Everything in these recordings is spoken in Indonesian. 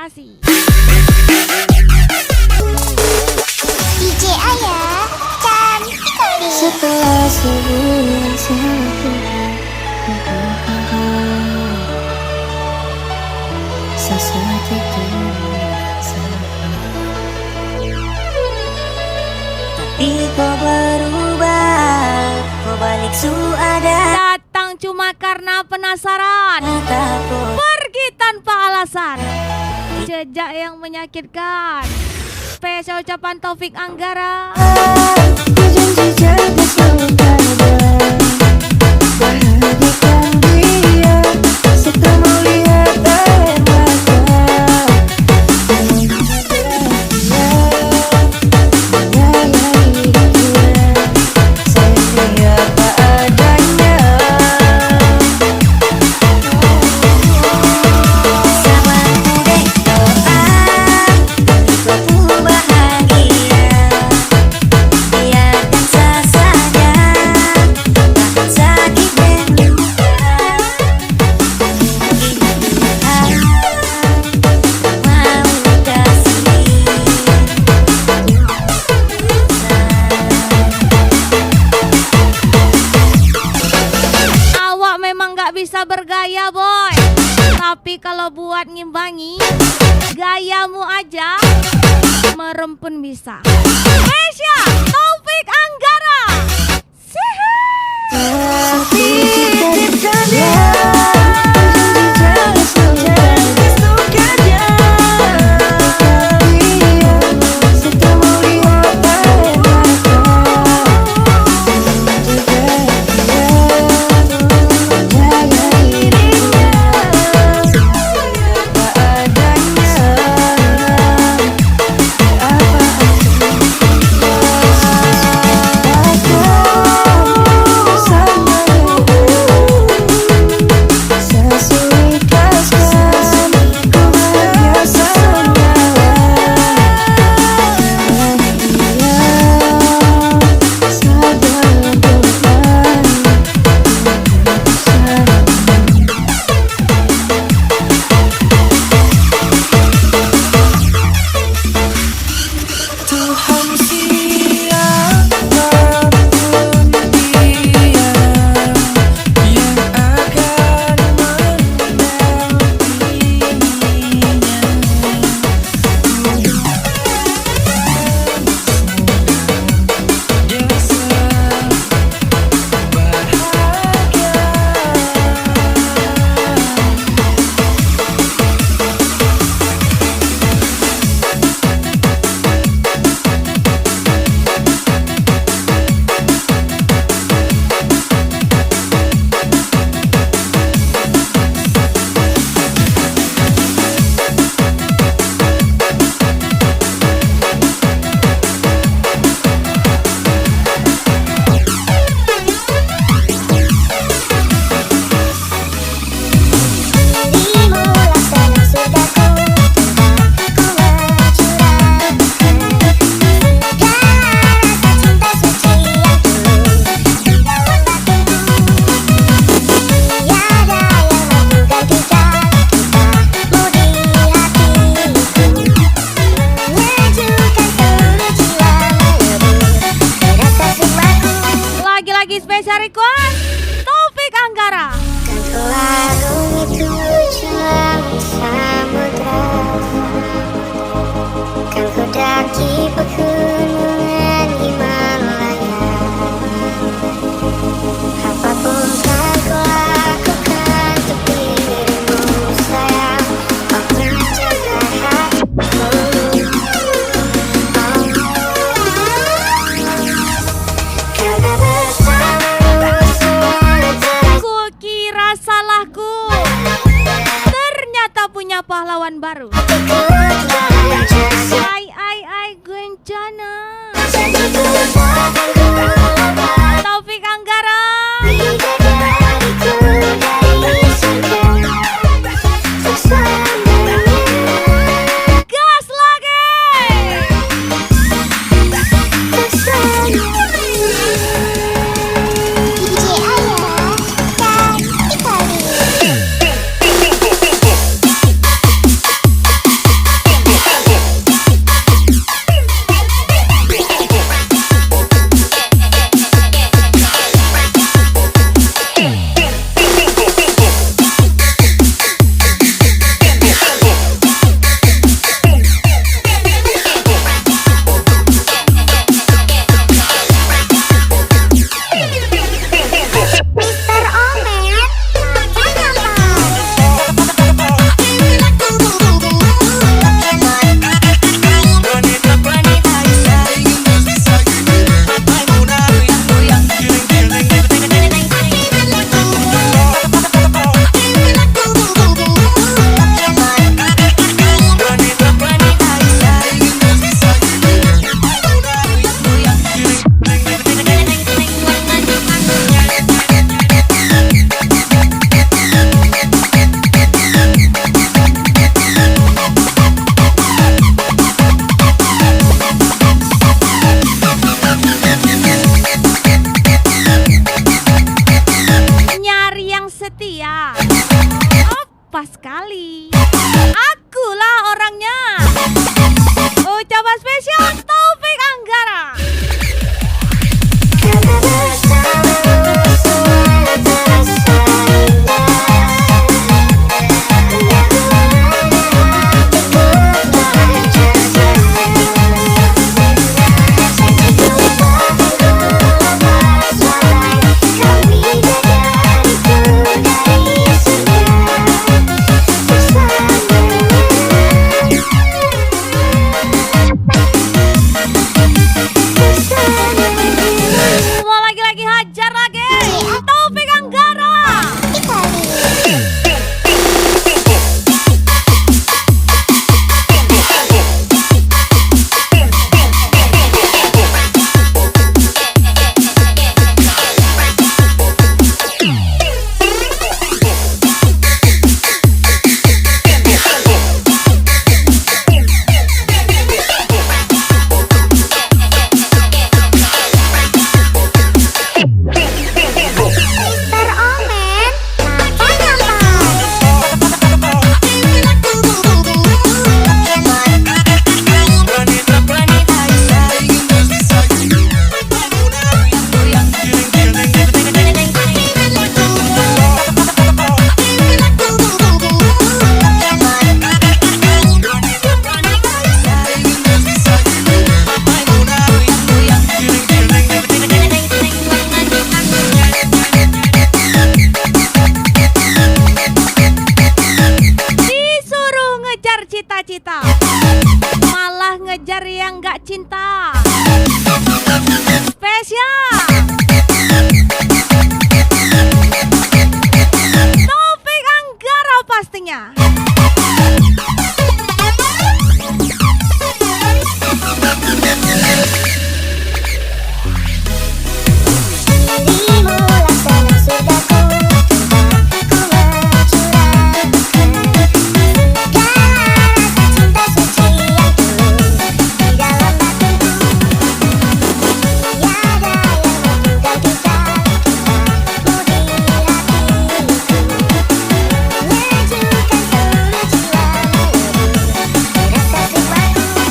Asik. DJ Ayah cantik kali. Setelah sebulan satu, sesaat itu tapi kau berubah, kau balik ada. Datang cuma karena penasaran, pergi tanpa alasan. Jejak yang menyakitkan. Spesial ucapan Taufik Anggara. Janji jaga selalu ada, perhatikan dia setelah melihat air mata. Sayang dia apa adanya. Sama dek doa, hidupku bahagia. Biarkan saja, takkan sakit dan luka. Mau kasih. Awak memang gak bisa bergaya boy, tapi kalau buat ngimbangi, gayamu aja merem pun bisa. Spesial Taufik Anggara. Lagi-lagi spesial request Taufik Anggara. Warung itu jelang samudra, kan ku daki pegunungan Himalaya. Apapun kan ku lakukan untuk dirimu sayang, aku menjaga hatimu. Karena bersamamu semua Ku kira salahku, ternyata punya pahlawan baru. Ai Gencana. Taufik Anggara. Gas lagi. cita-cita, malah ngejar yang gak cinta. Spesial Taufik Anggara pastinya. Dirimu laksana surgaku, ku mencurahkan segala rasa cinta suci yang tulus di dalam batinku. Tiada yang mampu gantikan cintamu di hatiku. Menyejukkan seluruh jiwa, melebur rasa rinduku.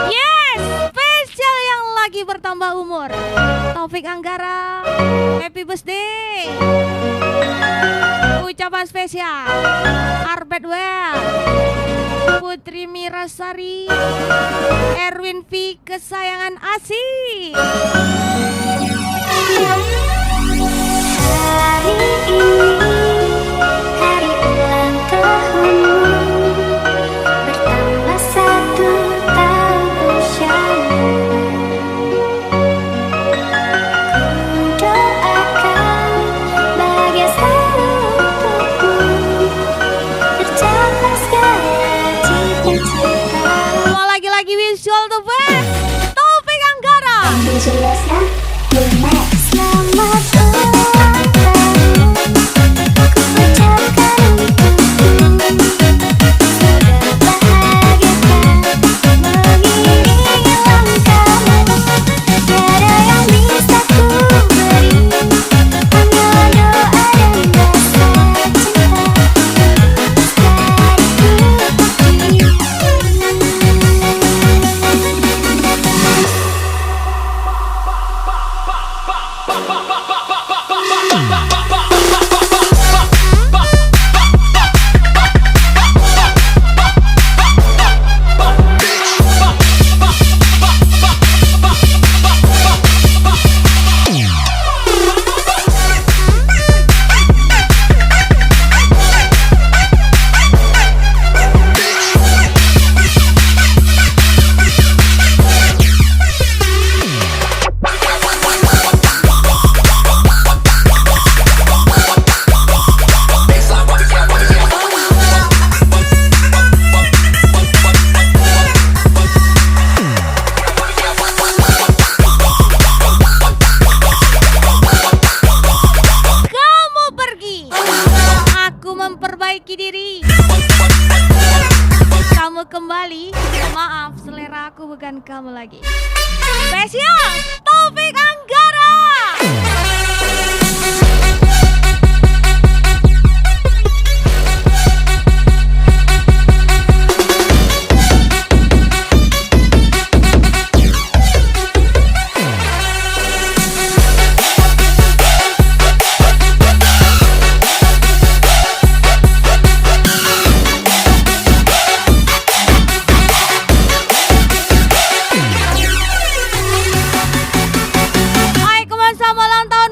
Yes, spesial yang lagi bertambah umur, Taufik Anggara, happy birthday. Ucapan spesial Arbet Well, Putri Mirasari, Erwin V kesayangan Asi. Hari ini hari ulang tahunmu, bertambah 1 tahun usiamu. Ku doakan bahagia selalu untukmu, tercapai segala cita-cita. Mau lagi-lagi wish you all the best, Taufik Anggara. Jelaskan Lumax. Selamat ulang tahun, ku ucapkan untukmu. Semoga bahagia mengiringi langkahmu. Tiada yang bisa ku beri, hanya doa dan rasa cinta dari Kamu pergi, aku memperbaiki diri. Kamu kembali, maaf selera aku bukan kamu lagi. Spesial Taufik Anggara. Hai, keman sama ulang tahun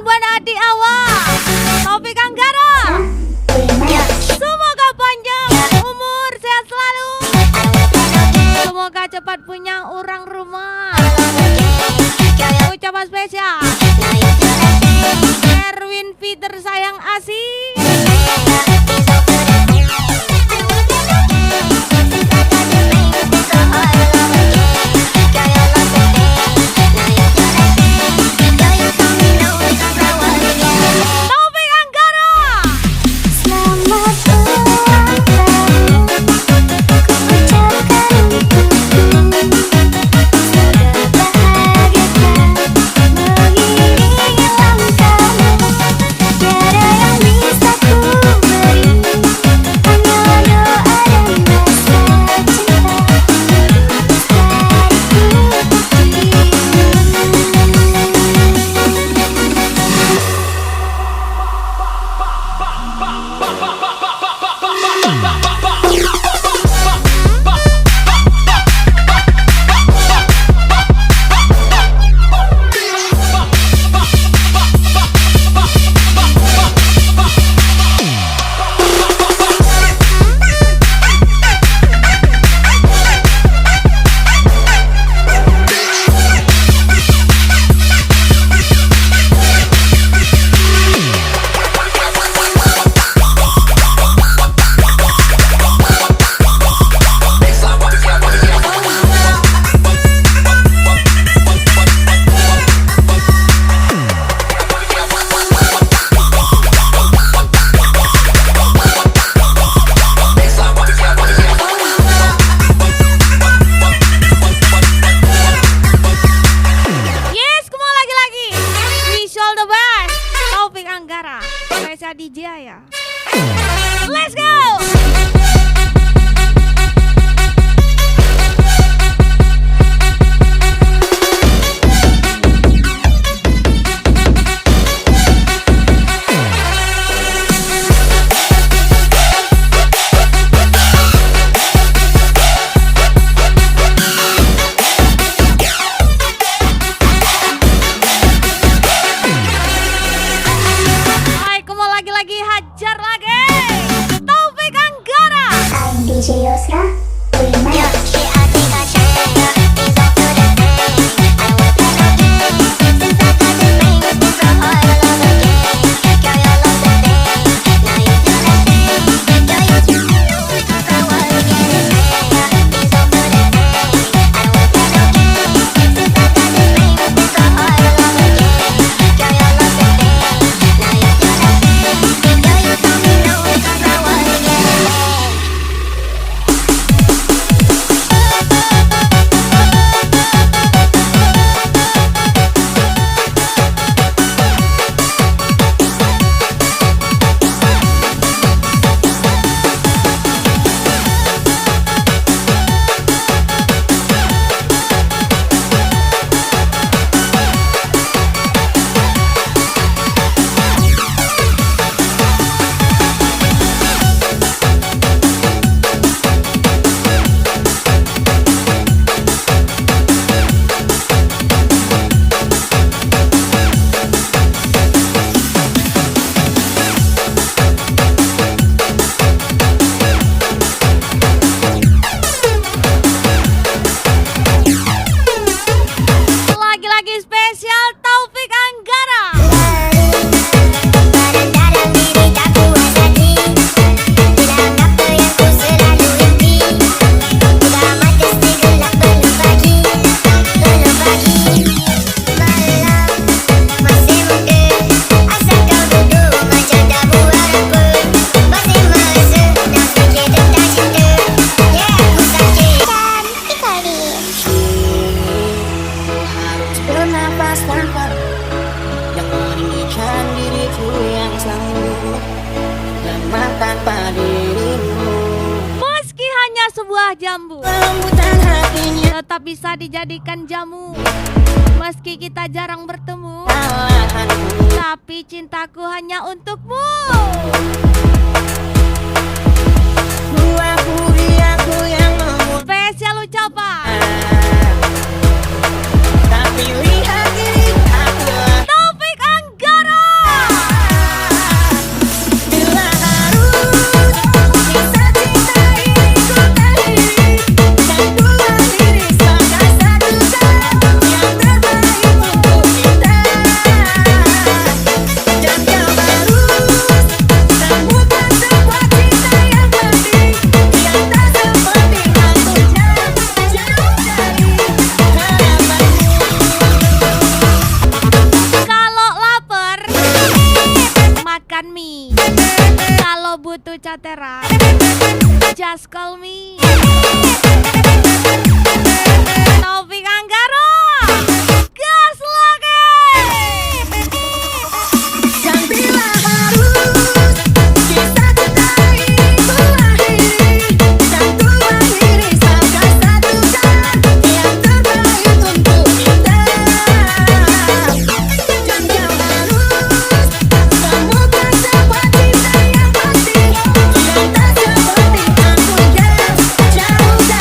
DJ Yosra, terima. Lagi-lagi spesial Taufik Anggara. Bernafas tanpa yang meninggikan diriku yang selalu lemah tanpa dirimu. Meski hanya sebuah jambu, Kelembutan hatinya tetap bisa dijadikan jamu. Meski kita jarang bertemu, alahanku. tapi cintaku hanya untukmu. Buah aku yang membuat Spesial ucapan tapi lihat diri aku Taufik Anggara. bila harus bisa cinta ini ku akhiri dan ku akhiri sebagai satu jalan yang terbaik untuk kita. Dan kau harus temukan sebuah cinta yang pasti yang tak seperti aku jauh dari harapanmu. Kalau lapar, makan mie. Kalau butuh cateran, just call me. Taufik Anggara, gas lagi. Dan bila harus kisah cinta ini ku akhiri dan ku akhiri sebagai satu jalan yang terbaik untuk kita. Dan kau harus temukan sebuah cinta yang pasti yang tak seperti aku jauh dari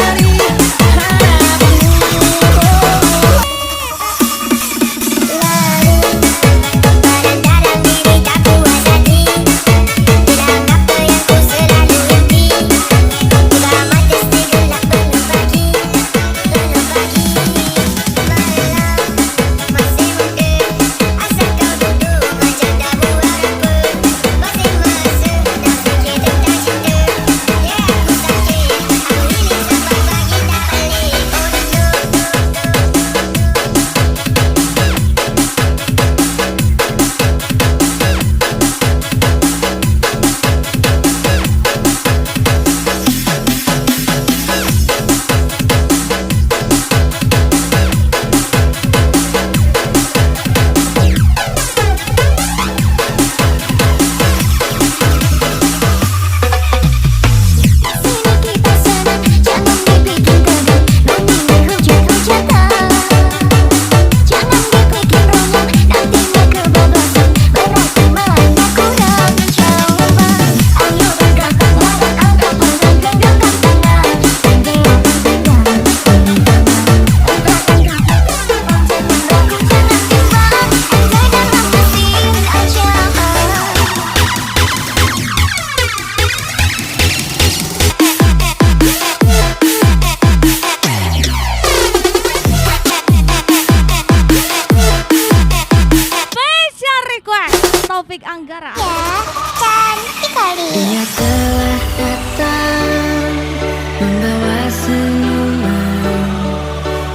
membawa senyuman,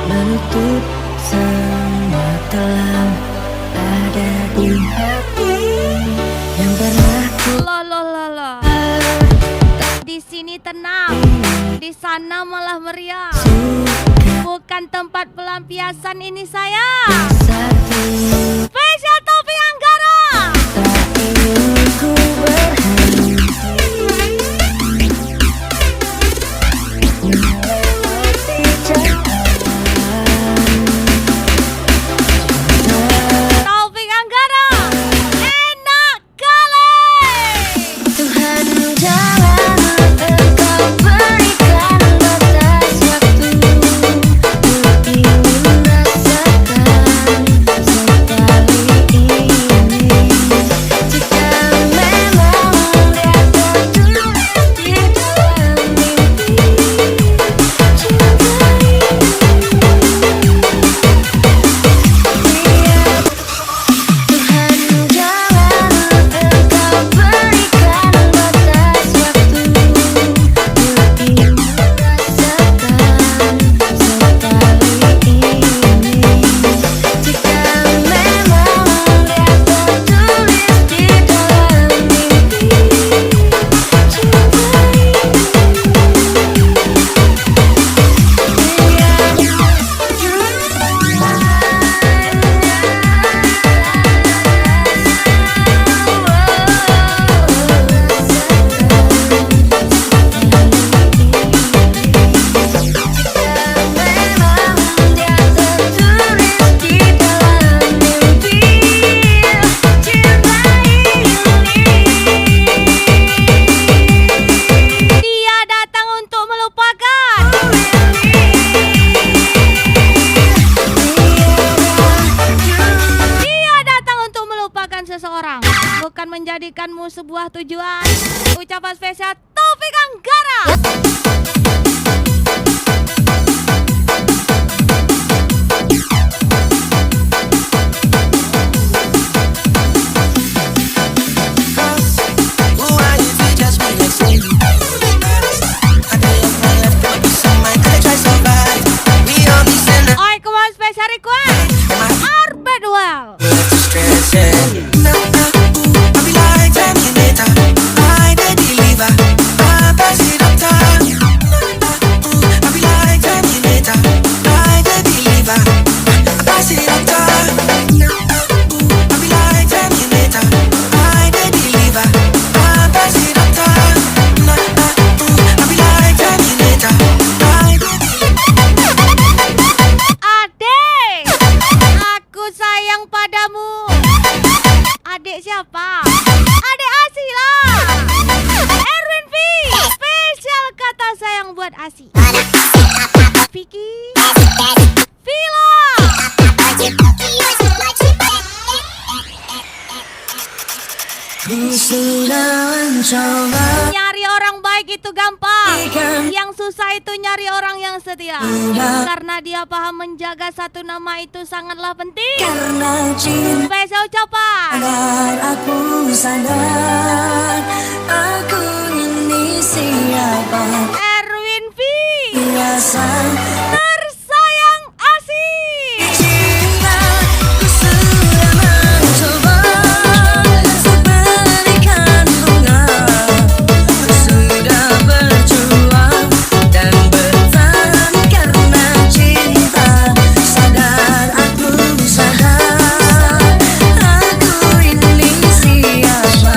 menutup semua kelam ada di hati yang pernah ku Loh. Di sini tenang, di sana malah meriah. Bukan tempat pelampiasan ini sayang. satu. Spesial Topi Anggara. Tak ingin ku berhenti melewati jalan. Taufik Anggara, enak kali. Tuhan jalan engkau berikan batas waktu, ku ingin rasakan sekali ini. Jika memang dia tertulis di dalam mimpi, cintai Tuhan jalan engkau berikan batas waktu, ku ingin rasakan sekali ini. Jika memang dia tertulis di dalam mimpi, Dia datang untuk melupakan. Dia datang untuk melupakan seseorang, bukan menjadikanmu sebuah tujuan. Ucapan spesial Taufik Anggara. Oi, come on, special request. Arbedwell. Adek, aku sayang padamu. Adik siapa? Adik Asi lah. Erwin V, spesial kata sayang buat Asi. Vicky, Vila. ku sudah mencoba Nyari orang baik itu gampang. Yang susah itu nyari orang yang setia. Karena dia paham menjaga satu nama itu sangatlah penting. karena cinta. Spesial ucapan. Agar aku sadar aku ini siapa, Erwin V, biasa tersayang Asi. cinta. Ku sudah mencoba seberikan bunga, ku sudah berjuang dan bertahan karena cinta. Sadar aku sadar aku ini siapa,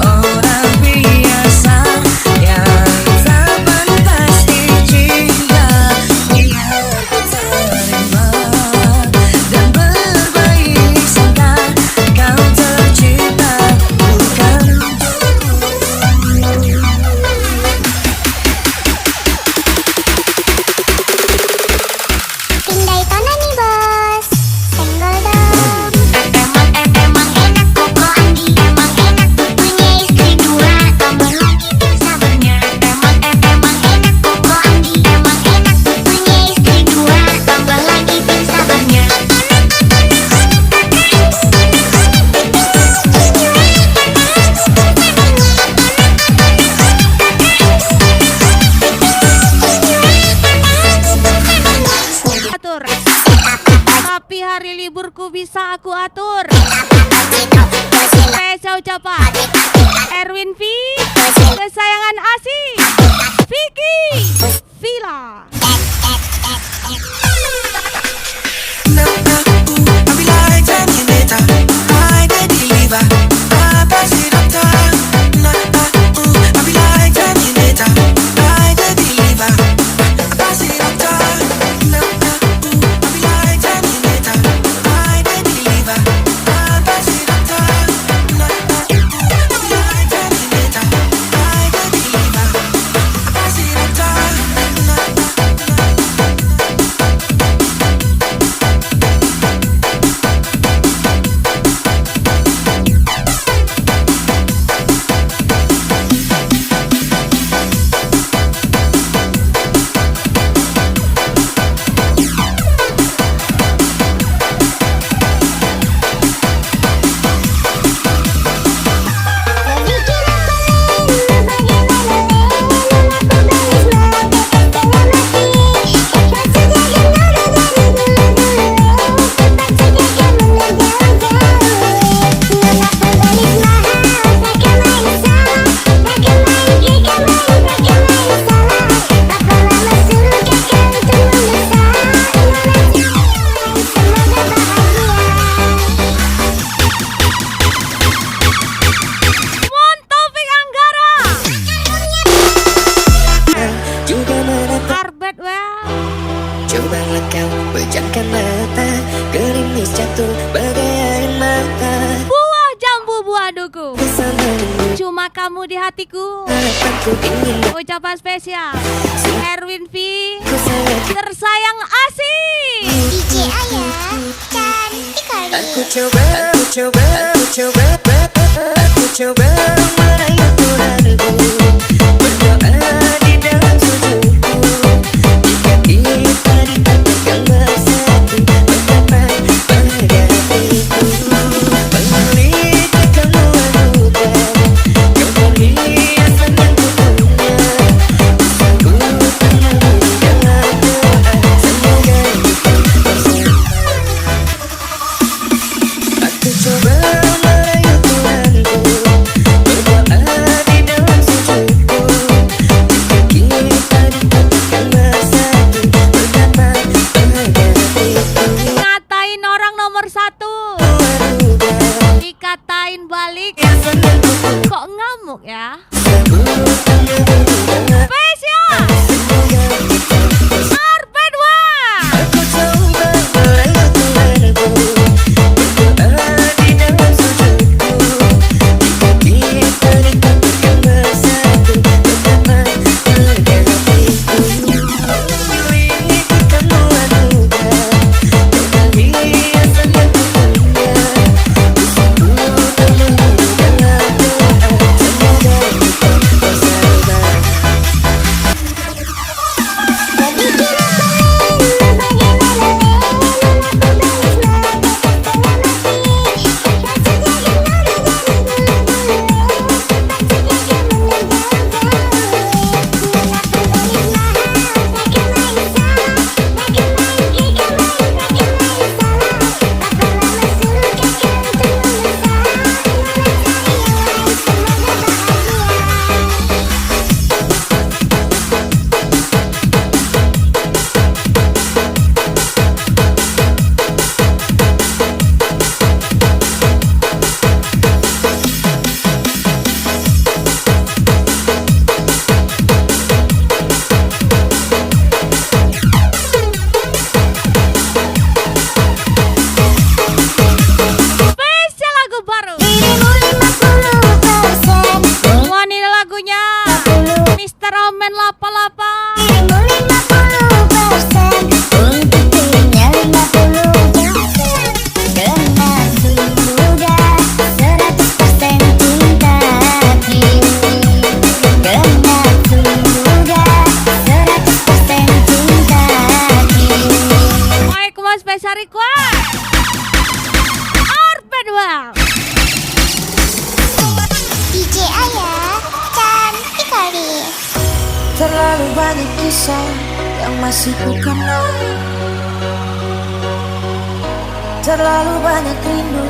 orang biasa yang tak umurku bisa aku atur. Spesial ucapan Erwin V, kesayangan Asi, Vicky, Villa. Cobalah kau pejamkan mata, gerimis jatuh bagai air mata. Buah jambu buah duku, Bersamamu cuma kamu di hatiku. harapanku ingin Ucapan spesial Erwin V, ku sayang. tersayang Asi. DJ Ayah cantik kali. Aku coba merayu Tuhanku, berdoa di dalam sujudku. Jika kita ditakdirkan bersatu, betapa bahagia hatiku. Mengalihkan kamu anugerah, kau perhiasan yang kupunya. Ku penuh dengan doa, semoga kita bersama. Aku coba merayu Tuhanku, berdoa di dalam sujudku. Jika kita ditakdirkan bersatu, betapa bahagia hatiku. Ngatain orang nomor satu, Anugerah dikatain balik, yang senang kupunya. kok ngamuk ya? Sebutan dengan Spesial semoga kita bersama. Arped Wah. Aku coba merayu Tuhanku, berdoa di dalam sujudku. Jika kita ditakdirkan bersatu, betapa bahagia hatiku. Miliki kamu anugerah, kau perhiasan yang kupunya. Ku penuh dengan doa, semoga kita bersama. Jadi kira bagaimana Spesial lagu baru. dirimu 50%, Wah, ini lagunya Mr. Omen Lapa-Lapa. dirimu 50%, untuk dirinya 50%. Karena sudah 100% cintaku. Karena sudah 100% cintaku. Waalaikumsalam spesial request Arped Wah. DJ Ayah cantik kali. Terlalu banyak kisah yang masih ku kenal, Terlalu banyak rindu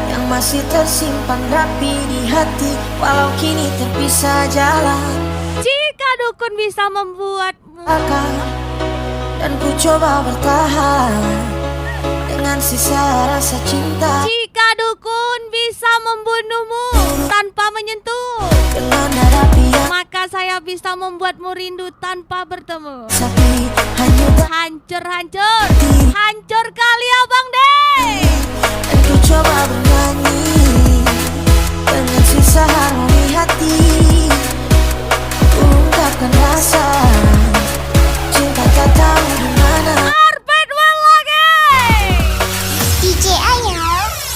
yang masih tersimpan rapi di hati, walau kini terpisah jalan. Jika dukun bisa membuatmu Dan ku coba bertahan dengan sisa rasa cinta. Jika dukun bisa membunuhmu tanpa menyentuh, Dengan rapi yang maka saya bisa membuatmu rindu tanpa bertemu. sapi hanyut. Hancur, hancur, hancur kali Abang Dey. Dan ku coba bernyanyi dengan sisa harmoni hati, ungkapkan rasa cinta tak tahu di mana. Arpet well lagi. DJ Ayo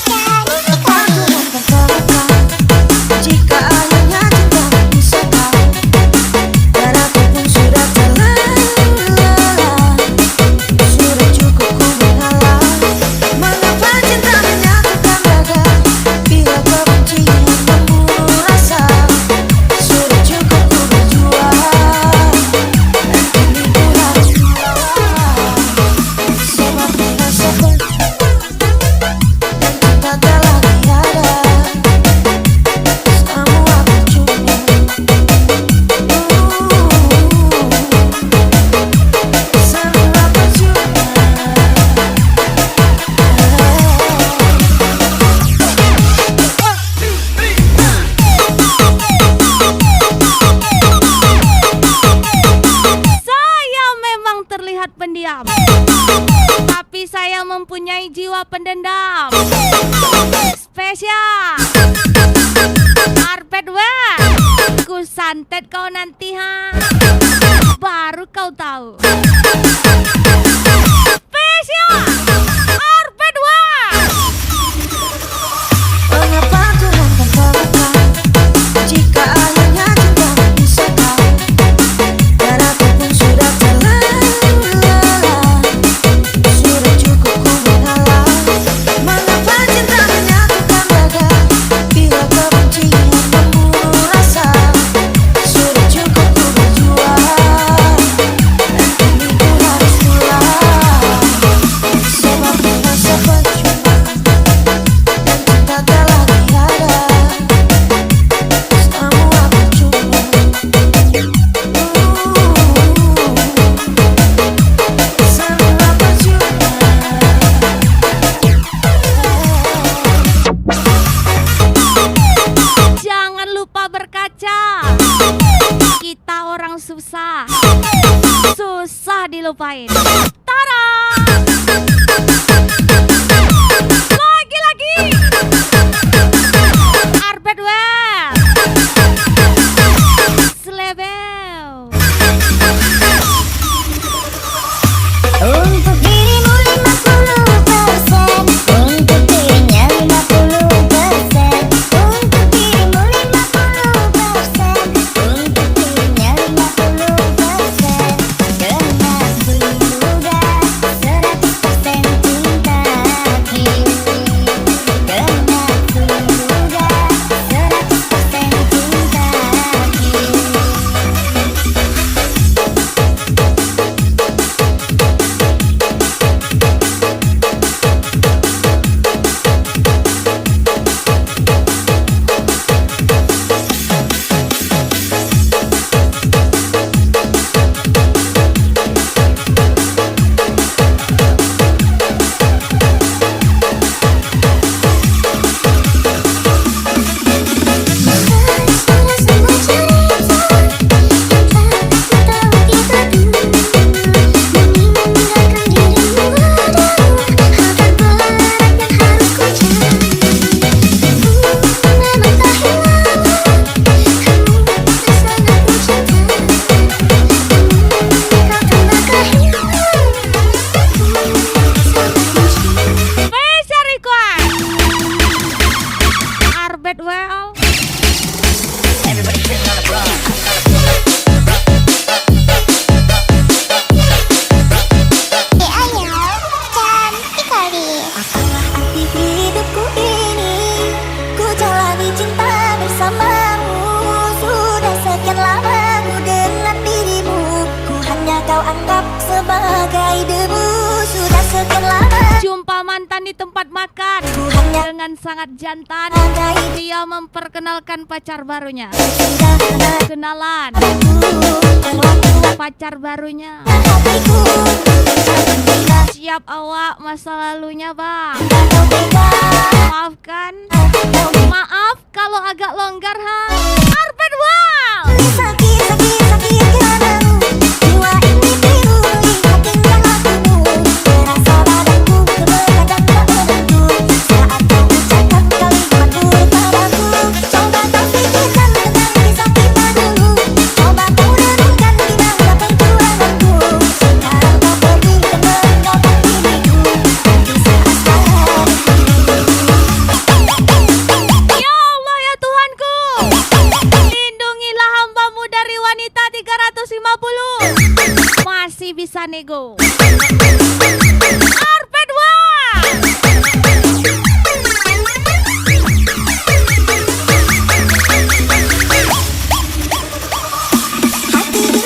Cantik Aku kali. yang tertekan jika akhirnya cinta bisa kau. Dan aku pun sudah terlelah, sudah cukup ku mengalah. Mengapa cinta menyatukan raga bila kebencian membunuh rasa? Sudah cukup ku berjuang, dan kini ku harus pulang. Sebab rasa benci dan cinta telah tiada. Semua percuma. Semua percuma. Saya memang terlihat pendiam, tapi saya mempunyai jiwa pendendam. Spesial Arpet well. Ku santet kau nanti ha, baru kau tahu. Spesial Arpet well. Mengapa Tuhan tertekan jika akhirnya cinta bisa kau. Dan aku pun sudah terlelah, sudah cukup ku mengalah. Mengapa cinta menyatukan raga bila kebencian membunuh rasa? Sudah cukup ku berjuang, dan kini ku harus pulang. Sebab rasa percuma dan cinta telah tiada. Semua percuma. Semua percuma. Jangan lupa berkaca. Kita orang susah, susah dilupain. Tara. Lagi-lagi. Arpet well. Selebel. Untuk dirimu 50%, untuk dirinya 50%, untuk dirimu 50%, untuk dirinya 50%. Karena ku muda 100% cinta hati. Karena ku muda 100% cinta Special request. Arpet well. Ayo cantik kali. Apalah arti hidupku ini? Ku jalani cinta bersamamu. Sudah sekian lama ku dengan dirimu. Ku hanya kau anggap sebagai debu. sudah sekian lama Jumpa mantan di tempat makan ku hanya dengan sangat jantan. andai Dia memperkenalkan pacar barunya. sudah kenal Kenalan dan waktu pacar barunya. hatiku bila Siap awak masa lalunya bang. kau pegang Maafkan. kau Maaf kalau agak longgar ha. Arpet wow. sakit karenamu jiwa ini pilu lihat tingkah lakumu terasa badanku gemetar dan tak menentu saat kau ucapkan kalimat buruk padaku coba kau pikirkan tentang kisah kita dulu coba kau renungkan di dalam perjuanganku sekarang kau pergi dan meninggalkan diriku di saat sekarang. Ya Allah ya Tuhanku. Lindungilah hambamu dari wanita 350. Masih bisa nego.